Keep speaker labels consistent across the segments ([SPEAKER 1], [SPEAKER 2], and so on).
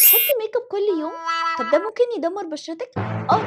[SPEAKER 1] بتحطي ميك اب كل يوم؟ طب ده ممكن يدمر بشرتك؟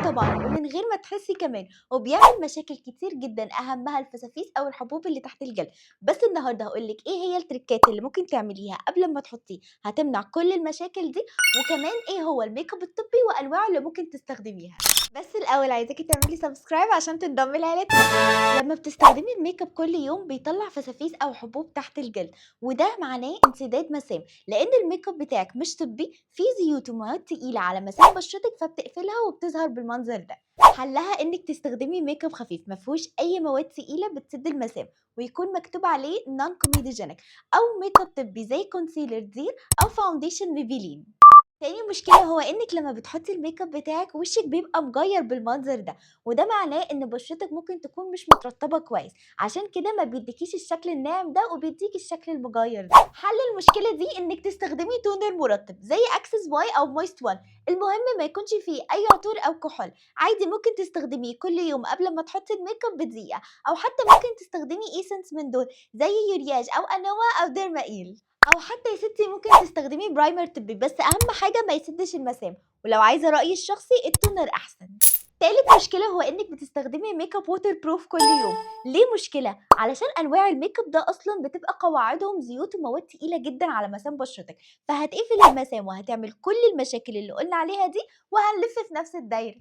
[SPEAKER 1] طبعا، ومن غير ما تحسي كمان، وبيعمل مشاكل كتير جدا اهمها الفسافيس او الحبوب اللي تحت الجلد. بس النهارده هقولك ايه هي التريكات اللي ممكن تعمليها قبل ما تحطيه هتمنع كل المشاكل دي، وكمان ايه هو الميك اب الطبي وانواعه اللي ممكن تستخدميها. بس الاول عايزاكي تعملي سبسكرايب عشان تنضمي لعيلتنا. لما بتستخدمي الميك اب كل يوم بيطلع فسافيس او حبوب تحت الجلد، وده معناه انسداد مسام، لان الميك اب بتاعك مش طبي، فيه زيوت ومواد تقيله على مسام بشرتك فبتقفلها وبتظهر بالمنظر ده. حلها انك تستخدمي ميك اب خفيف مفهوش اي مواد تقيله بتسد المسام، ويكون مكتوب عليه نون كوميدوجينيك، او ميك اب طبي زي كونسيلر زير او فاونديشن ميبيلين. تاني مشكلة هو إنِك لمّا بتحطّي الmakeup بتاعِك وشِّك بيبقى مغيّر بالمنظر ده، وده معناه إن بشرتِك ممكن تكون مش مترطّبة كويس، عشان كده ما بيدّيكيش الشكل الناعم ده وبيدّيكِ الشكل المغيّر ده. حل المشكلة دي إنِك تستخدمي تونر مرطّب زي Access Y أو Moist One، المهم ما يكونش فيه أي عطور أو كحول. عادي ممكن تستخدميه كل يوم قبل ما تحطّي الmakeup بدقيقة، أو حتى ممكن تستخدمي essence من دول زي يورياج أو أنوّا أو ديرماإيل. أو حتى يا ستي ممكن تستخدمي برايمر طبي، بس أهم حاجة ما يسدش المسام، ولو عايزة رأيي الشخصي التونر أحسن. تالت مشكلة هو إنك بتستخدمي ميك اب ووتر بروف كل يوم. ليه مشكلة؟ علشان أنواع الميك اب ده أصلا بتبقى قواعدهم زيوت ومواد تقيلة جدا على مسام بشرتك، فهتقفل المسام وهتعمل كل المشاكل اللي قلنا عليها دي، وهنلف في نفس الدايرة.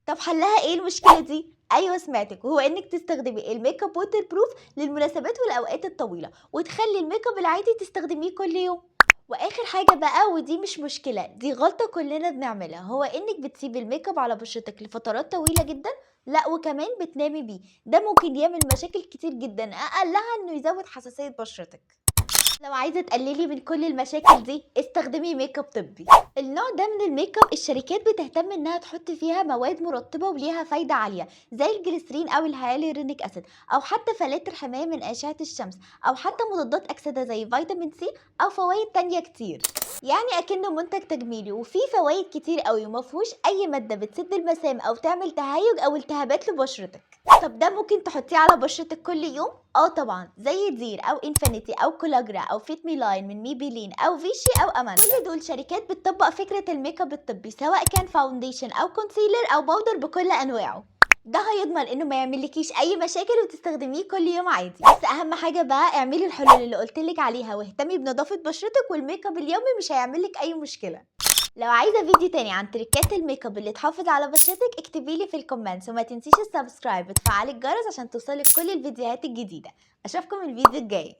[SPEAKER 1] طب حلها إيه المشكلة دي؟ أيوه سمعتِك، وهو إنِّك تستخدمي الmakeup waterproof للمناسبات والأوقات الطويلة، وتخلّي الmakeup العادي تستخدميه كل يوم. وآخر حاجة بقى ودي مش مشكلة، دي غلطة كلنا بنعملها، هو إنِّك بتسيبي الmakeup على بشرتِك لفترات طويلة جدًا، لأ وكمان بتنامي بيه، ده ممكن يعمل مشاكل كتير جدًا، أقلها إنه يزود حساسية بشرتِك. لو عايزة تقللي من كل المشاكل دي استخدمي ميك اب طبي. النوع ده من الميك اب الشركات بتهتم انها تحط فيها مواد مرطبة وليها فايدة عالية زي الجليسرين او الهيالورونيك اسيد، او حتى فلاتر حماية من اشعة الشمس، او حتى مضادات اكسدة زي فيتامين سي، او فوائد تانية كتير. يعني اكنه منتج تجميلي وفيه فوائد كتير قوي ومفهوش اي مادة بتسد المسام او تعمل تهيج او التهابات لبشرتك. طب ده ممكن تحطيه على بشرتك كل يوم؟ طبعا، زي دير او انفينيتي او كولاجرا او فيت مي لاين من ميبيلين او فيشي او اماندا. كل دول شركات بتطبق فكرة الميك اب الطبي، سواء كان فاونديشن او كونسيلر او باودر بكل انواعه. ده هيضمن انه ما يعملكيش اي مشاكل وتستخدميه كل يوم عادي. بس اهم حاجة بقى اعملي الحلول اللي قلتلك عليها واهتمي بنظافة بشرتك، والميك اب اليومي مش هيعملك اي مشكلة. لو عايزة فيديو تاني عن تريكات الميك اب اللي تحافظ على بشرتك اكتبيلي في الكومنتس، وما تنسيش السبسكرايب وتفعلي الجرس عشان توصلك كل الفيديوهات الجديدة. اشوفكم الفيديو الجاي.